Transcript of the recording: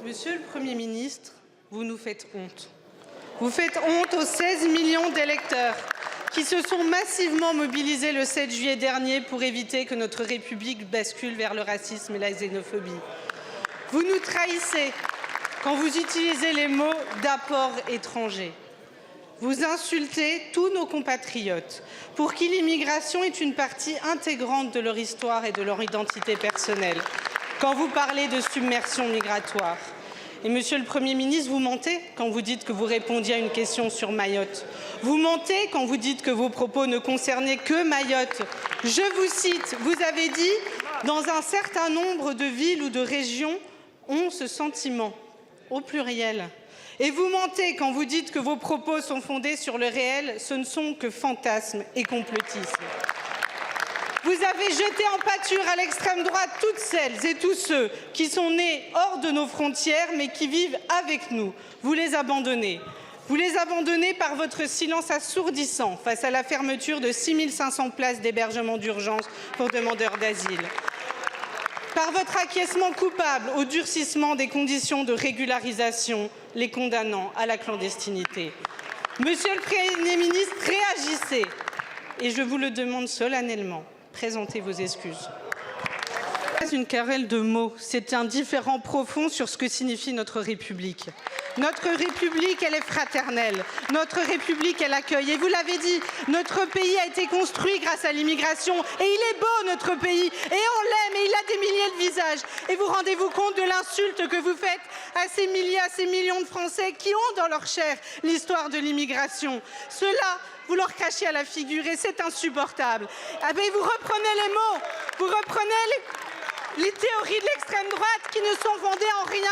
Monsieur le Premier ministre, vous nous faites honte. Vous faites honte aux 16 millions d'électeurs qui se sont massivement mobilisés le 7 juillet dernier pour éviter que notre République bascule vers le racisme et la xénophobie. Vous nous trahissez quand vous utilisez les mots d'apport étranger. Vous insultez tous nos compatriotes pour qui l'immigration est une partie intégrante de leur histoire et de leur identité personnelle. Quand vous parlez de submersion migratoire. Et Monsieur le Premier ministre, vous mentez quand vous dites que vous répondiez à une question sur Mayotte. Vous mentez quand vous dites que vos propos ne concernaient que Mayotte. Je vous cite, vous avez dit « Dans un certain nombre de villes ou de régions, ont ce sentiment » au pluriel. Et vous mentez quand vous dites que vos propos sont fondés sur le réel, ce ne sont que fantasmes et complotisme. Vous avez jeté en pâture à l'extrême droite toutes celles et tous ceux qui sont nés hors de nos frontières mais qui vivent avec nous. Vous les abandonnez. Vous les abandonnez par votre silence assourdissant face à la fermeture de 6 500 places d'hébergement d'urgence pour demandeurs d'asile. Par votre acquiescement coupable au durcissement des conditions de régularisation, les condamnant à la clandestinité. Monsieur le Premier ministre, réagissez et je vous le demande solennellement. Présentez vos excuses. C'est une querelle de mots, c'est un différend profond sur ce que signifie notre République. Notre République, elle est fraternelle. Notre République, elle accueille. Et vous l'avez dit, notre pays a été construit grâce à l'immigration. Et il est beau, notre pays. Et on l'aime, et il a des milliers de visages. Et vous rendez-vous compte de l'insulte que vous faites à ces milliers, à ces millions de Français qui ont dans leur chair l'histoire de l'immigration. Cela, vous leur crachez à la figure et c'est insupportable. Ah ben, vous reprenez les mots, vous reprenez les théories de l'extrême droite qui ne sont fondées en rien